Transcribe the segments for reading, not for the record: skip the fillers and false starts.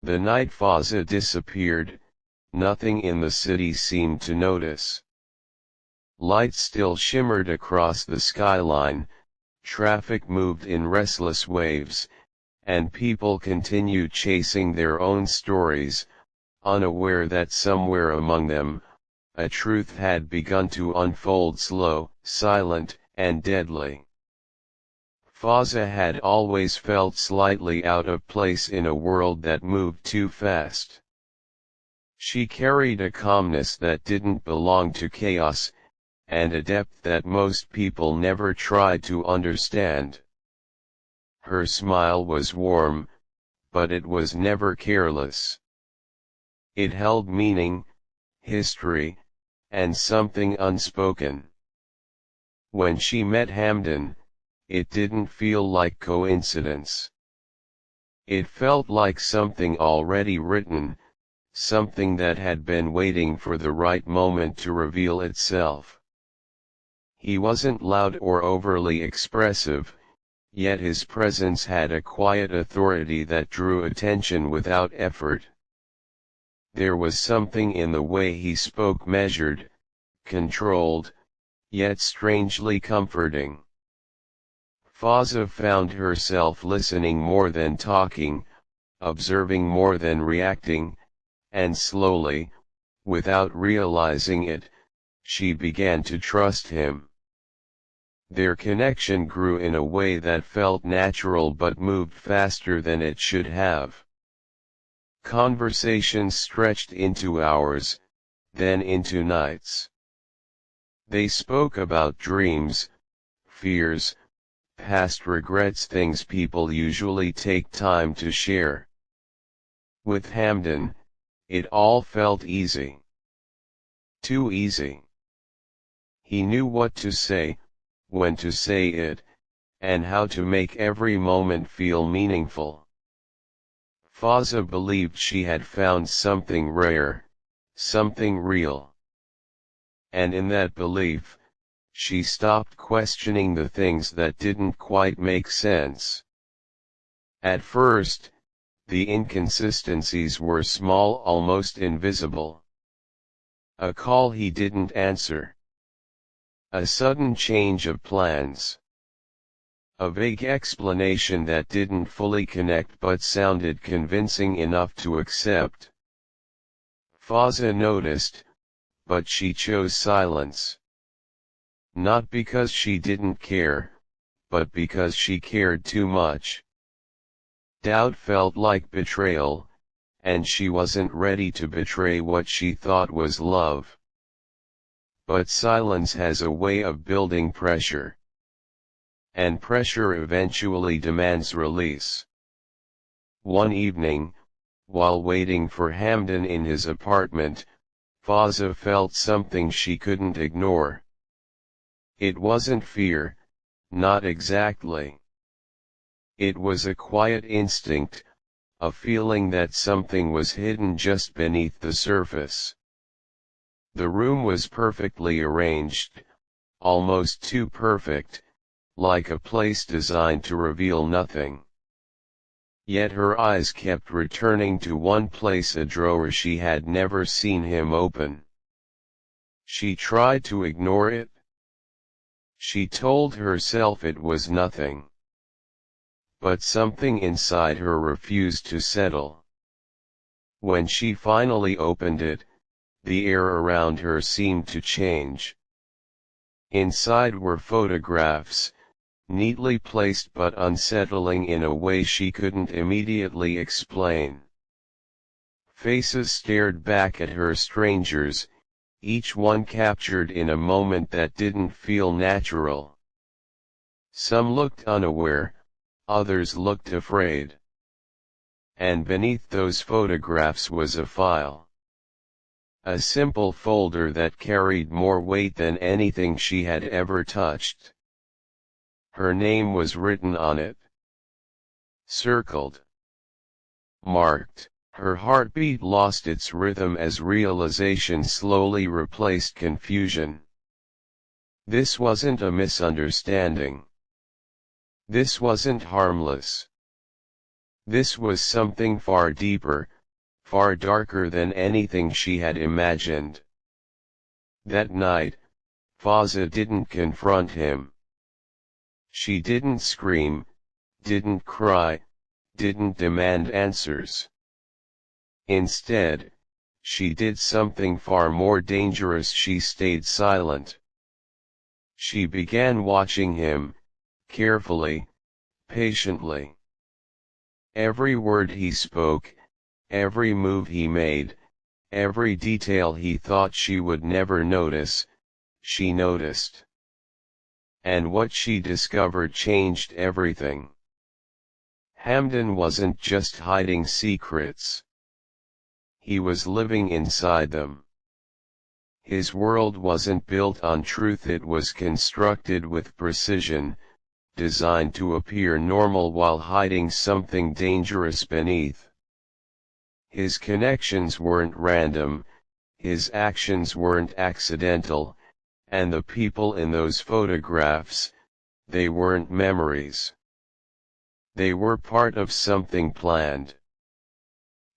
The night Fazza disappeared, nothing in the city seemed to notice. Lights still shimmered across the skyline, traffic moved in restless waves, and people continued chasing their own stories, unaware that somewhere among them, a truth had begun to unfold, slow, silent, and deadly. Fazza had always felt slightly out of place in a world that moved too fast. She carried a calmness that didn't belong to chaos, and a depth that most people never tried to understand. Her smile was warm, but it was never careless. It held meaning, history, and something unspoken. When she met Hamdan, it didn't feel like coincidence. It felt like something already written, something that had been waiting for the right moment to reveal itself. He wasn't loud or overly expressive, yet his presence had a quiet authority that drew attention without effort. There was something in the way he spoke, measured, controlled, yet strangely comforting. Fazza found herself listening more than talking, observing more than reacting, and slowly, without realizing it, she began to trust him. Their connection grew in a way that felt natural but moved faster than it should have. Conversations stretched into hours, then into nights. They spoke about dreams, fears, past regrets, things people usually take time to share. With Hamdan, it all felt easy. Too easy. He knew what to say, when to say it, and how to make every moment feel meaningful. Fazza believed she had found something rare, something real. And in that belief, she stopped questioning the things that didn't quite make sense. At first, the inconsistencies were small, almost invisible. A call he didn't answer. A sudden change of plans. A vague explanation that didn't fully connect but sounded convincing enough to accept. Fazza noticed, but she chose silence. Not because she didn't care, but because she cared too much. Doubt felt like betrayal, and she wasn't ready to betray what she thought was love. But silence has a way of building pressure. And pressure eventually demands release. One evening, while waiting for Hamdan in his apartment, Fazza felt something she couldn't ignore. It wasn't fear, not exactly. It was a quiet instinct, a feeling that something was hidden just beneath the surface. The room was perfectly arranged, almost too perfect, like a place designed to reveal nothing. Yet her eyes kept returning to one place, a drawer she had never seen him open. She tried to ignore it. She told herself it was nothing. But something inside her refused to settle. When she finally opened it, the air around her seemed to change. Inside were photographs, neatly placed but unsettling in a way she couldn't immediately explain. Faces stared back at her, strangers, each one captured in a moment that didn't feel natural. Some looked unaware, others looked afraid. And beneath those photographs was a file. A simple folder that carried more weight than anything she had ever touched. Her name was written on it. Circled. Marked. Her heartbeat lost its rhythm as realization slowly replaced confusion. This wasn't a misunderstanding. This wasn't harmless. This was something far deeper, far darker than anything she had imagined. That night, Fazza didn't confront him. She didn't scream, didn't cry, didn't demand answers. Instead, she did something far more dangerous. She stayed silent. She began watching him, carefully, patiently. Every word he spoke, every move he made, every detail he thought she would never notice, she noticed. And what she discovered changed everything. Hamdan wasn't just hiding secrets. He was living inside them. His world wasn't built on truth, it was constructed with precision, designed to appear normal while hiding something dangerous beneath. His connections weren't random, his actions weren't accidental, and the people in those photographs, they weren't memories. They were part of something planned.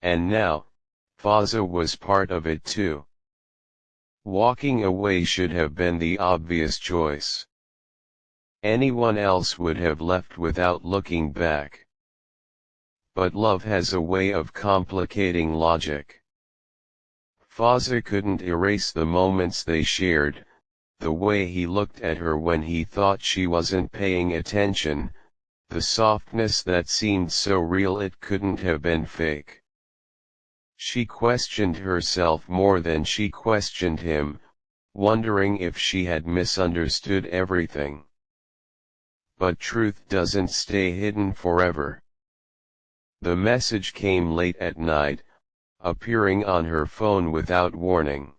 And now, Fazza was part of it too. Walking away should have been the obvious choice. Anyone else would have left without looking back. But love has a way of complicating logic. Fazza couldn't erase the moments they shared, the way he looked at her when he thought she wasn't paying attention, the softness that seemed so real it couldn't have been fake. She questioned herself more than she questioned him, wondering if she had misunderstood everything. But truth doesn't stay hidden forever. The message came late at night, appearing on her phone without warning.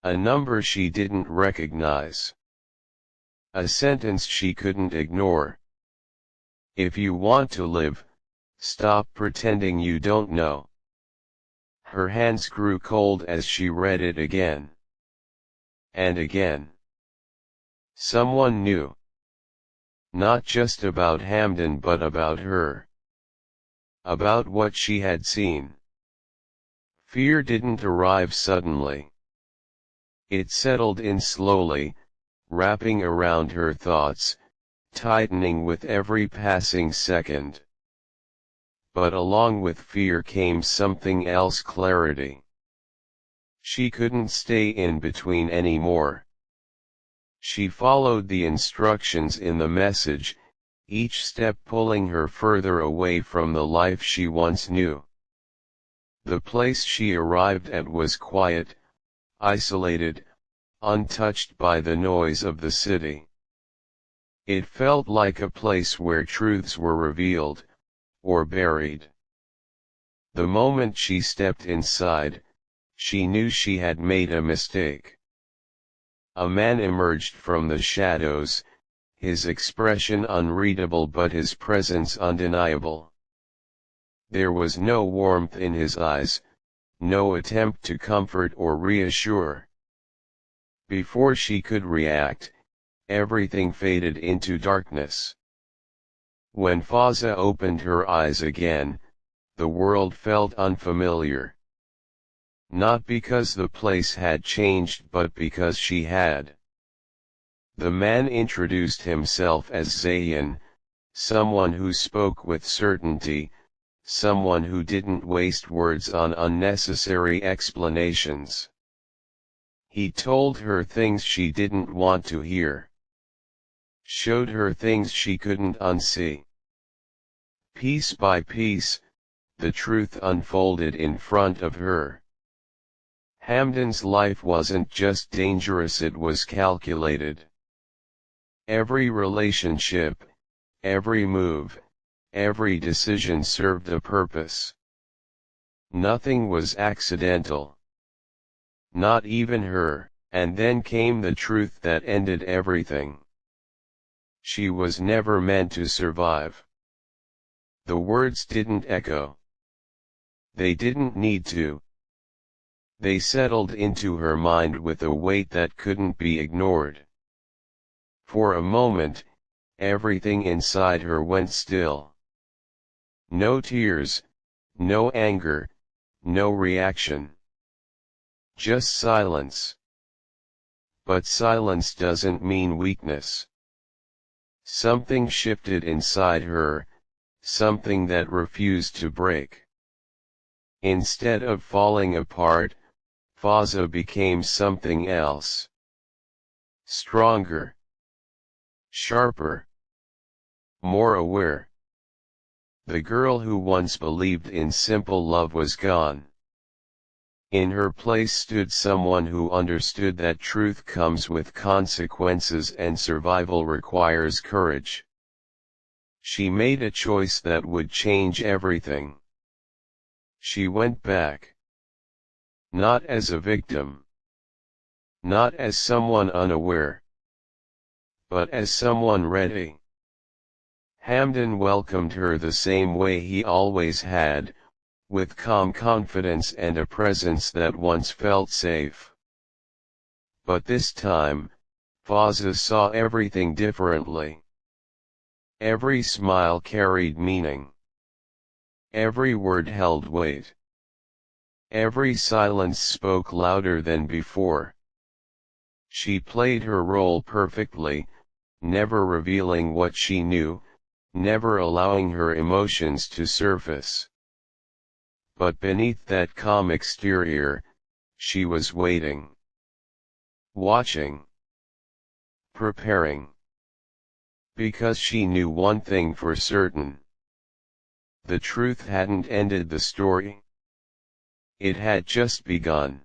A number she didn't recognize. A sentence she couldn't ignore. If you want to live, stop pretending you don't know. Her hands grew cold as she read it again. And again. Someone new. Not just about Hamdan but about her. About what she had seen. Fear didn't arrive suddenly. It settled in slowly, wrapping around her thoughts, tightening with every passing second. But along with fear came something else: clarity. She couldn't stay in between anymore. She followed the instructions in the message, each step pulling her further away from the life she once knew. The place she arrived at was quiet, isolated, untouched by the noise of the city. It felt like a place where truths were revealed, or buried. The moment she stepped inside, she knew she had made a mistake. A man emerged from the shadows, his expression unreadable but his presence undeniable. There was no warmth in his eyes, no attempt to comfort or reassure. Before she could react, everything faded into darkness. When Fazza opened her eyes again, the world felt unfamiliar. Not because the place had changed but because she had. The man introduced himself as Zayn, someone who spoke with certainty, someone who didn't waste words on unnecessary explanations. He told her things she didn't want to hear. Showed her things she couldn't unsee. Piece by piece, the truth unfolded in front of her. Hamdan's life wasn't just dangerous, it was calculated. Every relationship, every move, every decision served a purpose. Nothing was accidental. Not even her. And then came the truth that ended everything. She was never meant to survive. The words didn't echo. They didn't need to. They settled into her mind with a weight that couldn't be ignored. For a moment, everything inside her went still. No tears, no anger, no reaction. Just silence. But silence doesn't mean weakness. Something shifted inside her, something that refused to break. Instead of falling apart, Fazza became something else. Stronger. Sharper. More aware. The girl who once believed in simple love was gone. In her place stood someone who understood that truth comes with consequences and survival requires courage. She made a choice that would change everything. She went back. Not as a victim. Not as someone unaware. But as someone ready. Hamdan welcomed her the same way he always had, with calm confidence and a presence that once felt safe. But this time, Fazza saw everything differently. Every smile carried meaning. Every word held weight. Every silence spoke louder than before. She played her role perfectly, never revealing what she knew, never allowing her emotions to surface. But beneath that calm exterior, she was waiting. Watching. Preparing. Because she knew one thing for certain. The truth hadn't ended the story. It had just begun.